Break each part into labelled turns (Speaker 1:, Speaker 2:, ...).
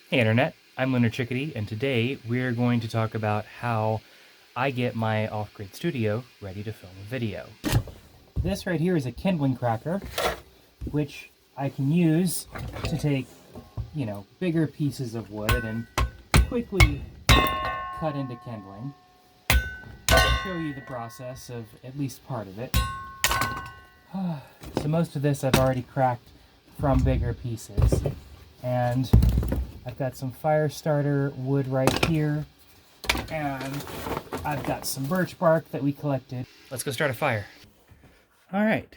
Speaker 1: Hey Internet, I'm Lunar Chickadee, and today we're going to talk about how I get my off-grid studio ready to film a video. This right here is a kindling cracker, which I can use to take, bigger pieces of wood and quickly cut into kindling. I'll show you the process of at least part of it. So most of this I've already cracked from bigger pieces, and I've got some fire starter wood right here, and I've got some birch bark that we collected. Let's go start a fire. All right,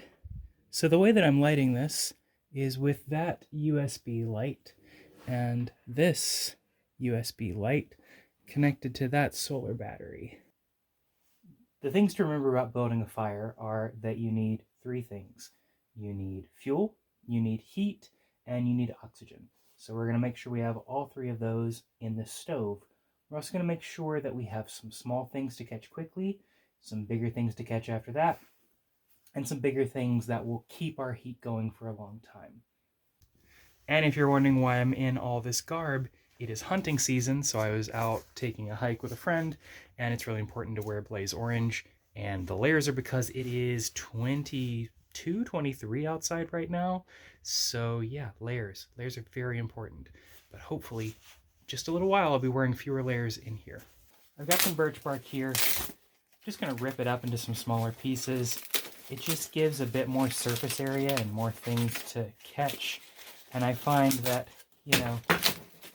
Speaker 1: so the way that I'm lighting this is with that USB light and this USB light connected to that solar battery. The things to remember about building a fire are that you need three things. You need fuel, you need heat, and you need oxygen. So we're going to make sure we have all three of those in the stove. We're also going to make sure that we have some small things to catch quickly, some bigger things to catch after that, and some bigger things that will keep our heat going for a long time. And if you're wondering why I'm in all this garb, it is hunting season, so I was out taking a hike with a friend, and it's really important to wear blaze orange. And the layers are because it is 22, 23 outside right now. So yeah, layers. Layers are very important. But hopefully, just a little while, I'll be wearing fewer layers in here. I've got some birch bark here. Just going to rip it up into some smaller pieces. It just gives a bit more surface area and more things to catch. And I find that,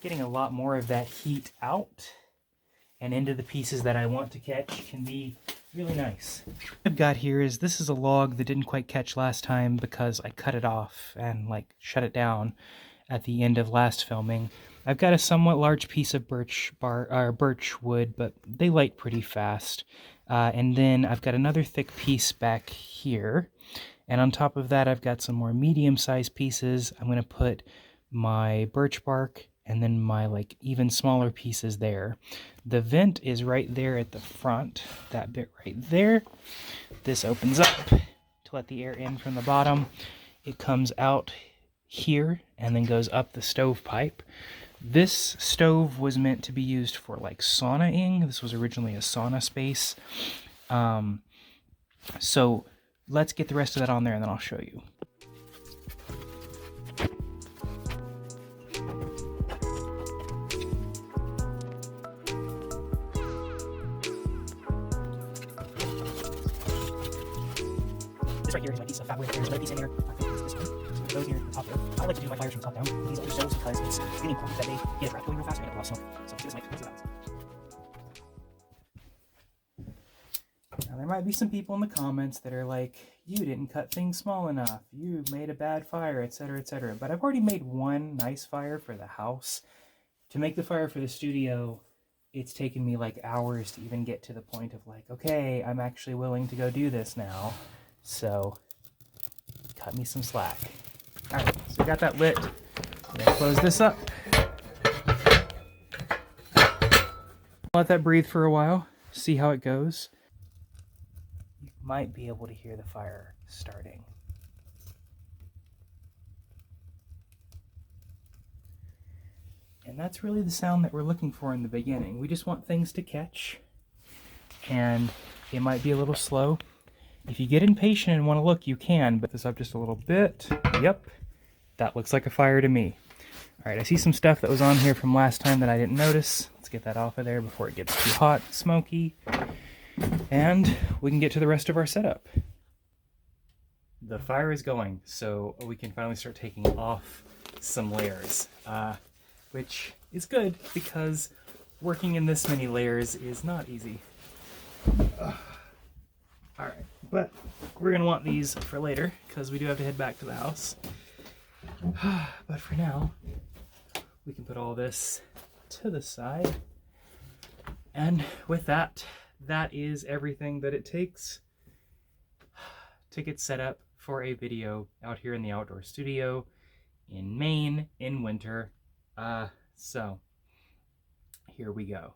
Speaker 1: getting a lot more of that heat out and into the pieces that I want to catch can be really nice. What I've got here is, this is a log that didn't quite catch last time because I cut it off and shut it down at the end of last filming. I've got a somewhat large piece of birch wood, but they light pretty fast. And then I've got another thick piece back here. And on top of that, I've got some more medium-sized pieces. I'm going to put my birch bark and then my even smaller pieces there. The vent is right there at the front, that bit right there. This opens up to let the air in from the bottom. It comes out here and then goes up the stovepipe. This stove was meant to be used for saunaing. This was originally a sauna space. So let's get the rest of that on there and then I'll show you. This right here is my piece of fat wood. There's another piece in there. I think it's this one. So those here at the top there. I like to do my fires from top down with these other stoves because it's really important that they get it wrapped going real fast and get a lot of smoke. So let's do this mic. Let's see what happens. Now there might be some people in the comments that are like, you didn't cut things small enough, you made a bad fire, etc., etc. But I've already made one nice fire for the house. To make the fire for the studio, it's taken me hours to even get to the point of okay, I'm actually willing to go do this now. So cut me some slack. Alright, so we got that lit. I'm gonna close this up. Let that breathe for a while, see how it goes. You might be able to hear the fire starting. And that's really the sound that we're looking for in the beginning. We just want things to catch, and it might be a little slow. If you get impatient and want to look, you can, but this up just a little bit. Yep, that looks like a fire to me. All right, I see some stuff that was on here from last time that I didn't notice. Let's get that off of there before it gets too hot, smoky, and we can get to the rest of our setup. The fire is going, so we can finally start taking off some layers, which is good because working in this many layers is not easy. All right, but we're gonna want these for later because we do have to head back to the house. But for now, we can put all this to the side. And with that, that is everything that it takes to get set up for a video out here in the outdoor studio in Maine in winter. So here we go.